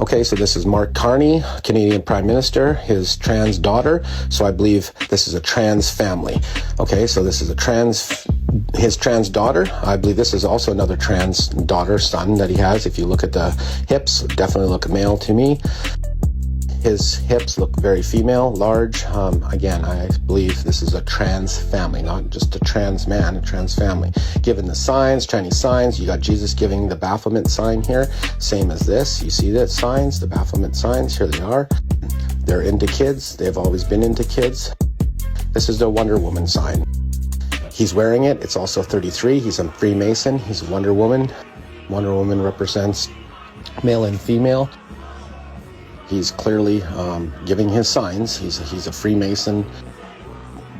Okay, so this is Mark Carney, Canadian Prime Minister, his trans daughter. So I believe this is a trans family. Okay, so this is his trans daughter. I believe this is also another trans daughter, son that he has. If you look at the hips, definitely look male to me. His hips look very female, large. Again, I believe this is a trans family, not just a trans man, a trans family. Given the signs, Chinese signs, you got Jesus giving the Baphomet sign here, same as this. You see the signs, the Baphomet signs, here they are. They're into kids. They've always been into kids. This is the Wonder Woman sign. He's wearing it. It's also 33. He's a Freemason. He's a Wonder Woman. Wonder Woman represents male and female. He's clearly giving his signs. He's a Freemason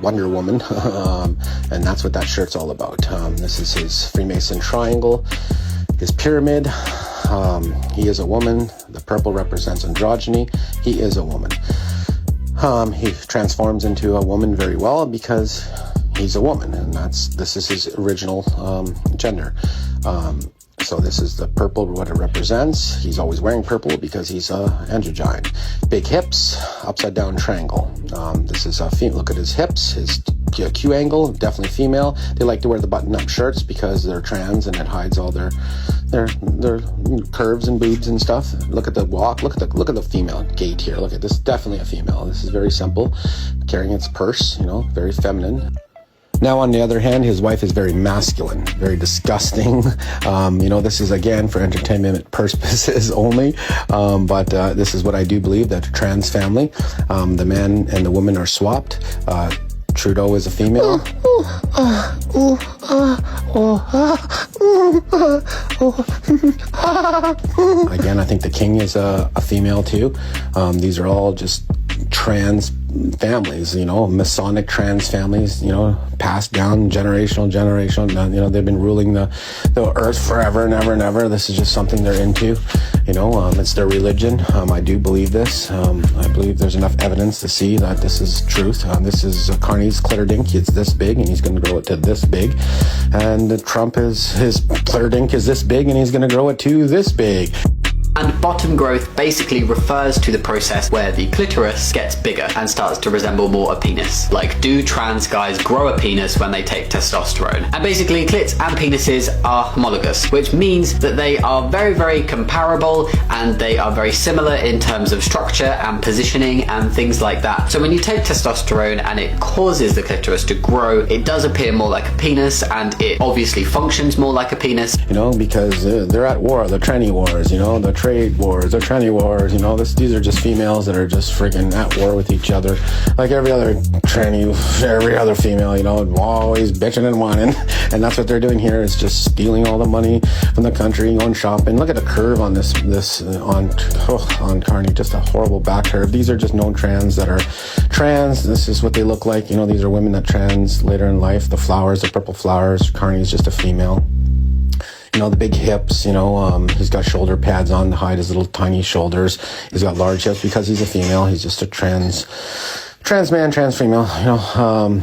Wonder Woman, and that's what that shirt's all about. This is his Freemason triangle, his pyramid. He is a woman. The purple represents androgyny. He is a woman. He transforms into a woman very well because he's a woman, and this is his original gender. So this is the purple, what it represents. He's always wearing purple because he's androgyne. Big hips, upside down triangle. This is a female. Look at his hips, his Q angle, definitely female. They like to wear the button-up shirts because they're trans and it hides all their curves and boobs and stuff. Look at the walk. Look at the female gait here. Look at this. Definitely a female. This is very simple. Carrying its purse, very feminine. Now, on the other hand, his wife is very masculine, very disgusting. This is, again, for entertainment purposes only. But this is what I do believe, that a trans family, the man and the woman are swapped. Trudeau is a female. Again, I think the king is a female too. These are all just trans families, Masonic trans families, passed down generation. They've been ruling the earth forever and ever and ever. This is just something they're into, it's their religion. I do believe this. I believe there's enough evidence to see that this is truth. This is Carney's clitordink. It's this big, and he's going to grow it to this big. And Trump his clitordink is this big, and he's going to grow it to this big. And bottom growth basically refers to the process where the clitoris gets bigger and starts to resemble more a penis. Like, do trans guys grow a penis when they take testosterone? And basically, clits and penises are homologous, which means that they are very, very comparable and they are very similar in terms of structure and positioning and things like that. So when you take testosterone and it causes the clitoris to grow, it does appear more like a penis, and it obviously functions more like a penis. Because they're at war, the tranny wars, the trade wars, the tranny wars, these are just females that are just friggin' at war with each other, like every other tranny, every other female, always bitching and whining, and that's what they're doing here, is just stealing all the money from the country, going shopping. Look at the curve on on Carney, just a horrible back curve. These are just known trans that are trans. This is what they look like. These are women that trans later in life. The flowers, the purple flowers. Carney's just a female. The big hips, he's got shoulder pads on to hide his little tiny shoulders. He's got large hips because he's a female. He's just a trans man, trans female.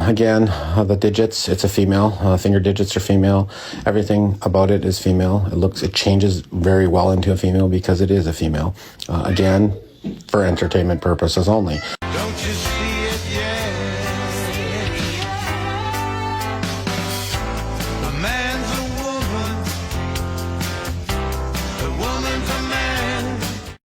Again, the digits, it's a female. Finger digits are female. Everything about it is female. It changes very well into a female because it is a female. Again, for entertainment purposes only.